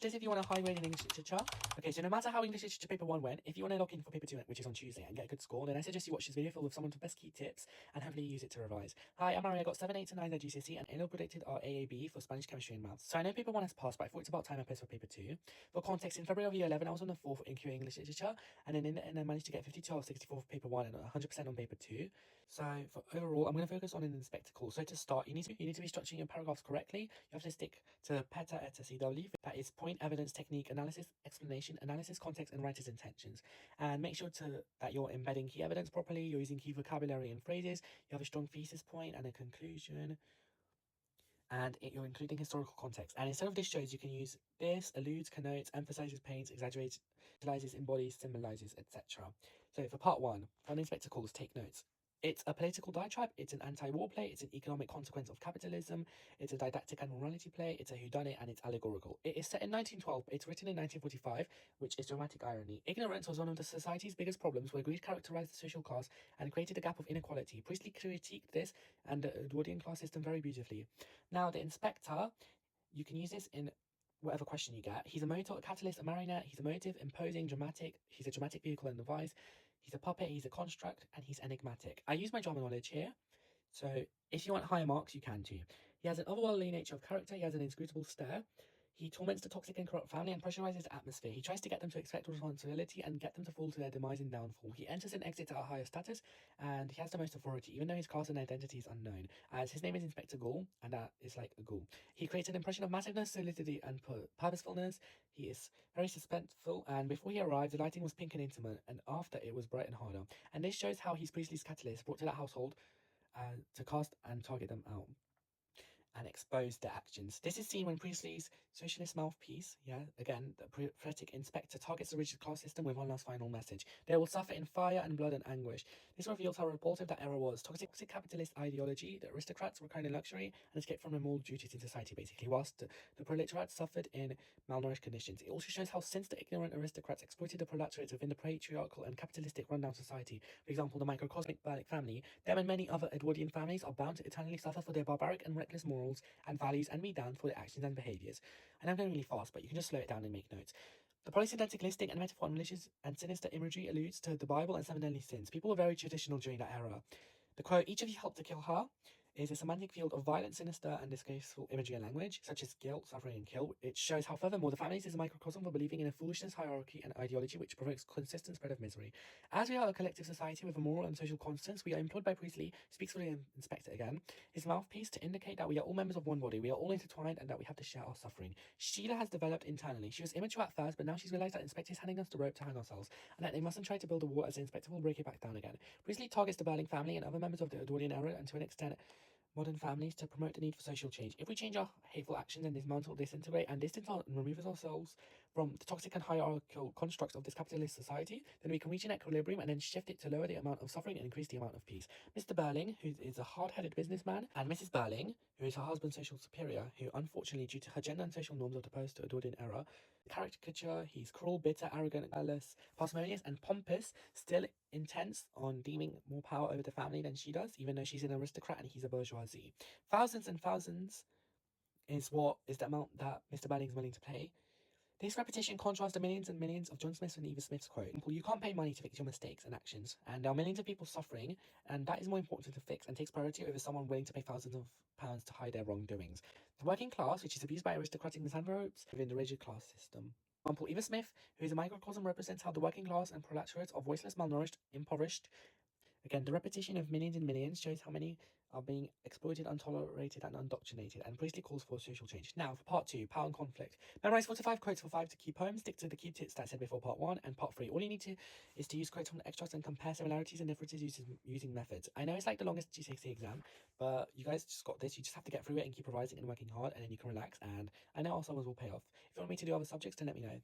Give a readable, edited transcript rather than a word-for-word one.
Just if you want a high grade in English literature. Okay, so no matter how English literature paper 1 went, if you want to log in for paper 2, which is on Tuesday, and get a good score, then I suggest you watch this video filled with some of the best key tips and hopefully use it to revise. Hi, I'm Maria. I got 7, 8 and 9 at GCSE and A-level predicted are AAB for Spanish, Chemistry and Maths. So I know paper 1 has passed, but I thought it's about time I post for paper 2. For context, in February of year 11, I was on the 4th in QA English literature, and then I managed to get 52 out of 64 for paper 1 and 100% on paper 2. So for overall, I'm going to focus on an spectacle. So to start, you need to be structuring your paragraphs correctly. You have to stick to PETA ETA CW. That is point, evidence, technique, analysis, explanation, analysis, context, and writer's intentions. And make sure that you're embedding key evidence properly. You're using key vocabulary and phrases. You have a strong thesis point and a conclusion. And you're including historical context. And instead of this shows, you can use this, alludes, connotes, emphasizes, paints, exaggerates, utilizes, embodies, symbolizes, etc. So for part 1, fun spectacles, take notes. It's a political diatribe, it's an anti-war play, it's an economic consequence of capitalism, it's a didactic and morality play, it's a whodunit, and it's allegorical. It is set in 1912, it's written in 1945, which is dramatic irony. Ignorance was one of the society's biggest problems, where greed characterized the social class and created a gap of inequality. Priestley critiqued this and the Edwardian class system very beautifully. Now, the inspector, you can use this in whatever question you get. He's a motor, a catalyst, a marionette, he's emotive, imposing, dramatic, he's a dramatic vehicle and device, he's a puppet, he's a construct, and he's enigmatic. I use my drama knowledge here, so if you want higher marks, you can too. He has an otherworldly nature of character, he has an inscrutable stare, he torments the toxic and corrupt family and pressurizes the atmosphere. He tries to get them to expect responsibility and get them to fall to their demise and downfall. He enters and exits at a higher status, and he has the most authority, even though his class and identity is unknown, as his name is Inspector Ghoul, and that is like a ghoul. He creates an impression of massiveness, solidity, and purposefulness. He is very suspenseful, and before he arrived, the lighting was pink and intimate, and after it was bright and harder. And this shows how he's Priestley's catalyst brought to that household to cast and target them out and expose their actions. This is seen when Priestley's socialist mouthpiece, again, the prophetic inspector, targets the rigid class system with one last final message. They will suffer in fire and blood and anguish. This reveals how repulsive that era was. Toxic capitalist ideology, the aristocrats were kind of luxury and escaped from their moral duties in society, basically, whilst the proletariat suffered in malnourished conditions. It also shows how since the ignorant aristocrats exploited the proletariat within the patriarchal and capitalistic rundown society, for example, the microcosmic Berlic family, them and many other Edwardian families are bound to eternally suffer for their barbaric and reckless morals and values and be damned for their actions and behaviours. And I'm going really fast, but you can just slow it down and make notes. The polysynthetic listing and metaphor and malicious and sinister imagery alludes to the Bible and 7 deadly sins. People were very traditional during that era. The quote, "Each of you helped to kill her," is a semantic field of violent, sinister, and disgraceful imagery and language, such as guilt, suffering, and kill. It shows how, furthermore, the families is a microcosm for believing in a foolishness, hierarchy, and ideology which provokes consistent spread of misery. As we are a collective society with a moral and social conscience, we are implored by Priestley, speaks for the inspector again, his mouthpiece, to indicate that we are all members of one body, we are all intertwined, and that we have to share our suffering. Sheila has developed internally. She was immature at first, but now she's realized that Inspector is handing us the rope to hang ourselves, and that they mustn't try to build a wall, as the Inspector will break it back down again. Priestley targets the Berling family and other members of the Edwardian era, and to an extent, modern families, to promote the need for social change. If we change our hateful actions and dismantle, disintegrate, and distance and remove ourselves from the toxic and hierarchical constructs of this capitalist society, then we can reach an equilibrium and then shift it to lower the amount of suffering and increase the amount of peace. Mr. Berling, who is a hard-headed businessman, and Mrs. Berling, who is her husband's social superior, who unfortunately, due to her gender and social norms of the post-Edwardian era, caricature, he's cruel, bitter, arrogant, careless, parsimonious, and pompous, still intense on deeming more power over the family than she does, even though she's an aristocrat and he's a bourgeoisie. Thousands and thousands is the amount that Mr. Berling is willing to pay. This repetition contrasts the millions and millions of John Smith's and Eva Smith's quote. You can't pay money to fix your mistakes and actions, and there are millions of people suffering, and that is more important to fix and takes priority over someone willing to pay thousands of pounds to hide their wrongdoings. The working class, which is abused by aristocratic misanthropes within the rigid class system. For example, Eva Smith, who is a microcosm, represents how the working class and proletariat are voiceless, malnourished, impoverished. Again, the repetition of millions and millions shows how many are being exploited, untolerated, and indoctrinated, and Priestley calls for social change. Now, for part 2, power and conflict. Memorize 4 to 5 quotes for 5 to key poems. Stick to the key tips that I said before part 1, and part 3. All you need to is to use quotes from the extracts and compare similarities and differences using methods. I know it's like the longest GCSE exam, but you guys just got this. You just have to get through it and keep revising and working hard, and then you can relax, and I know our summers will pay off. If you want me to do other subjects, then let me know.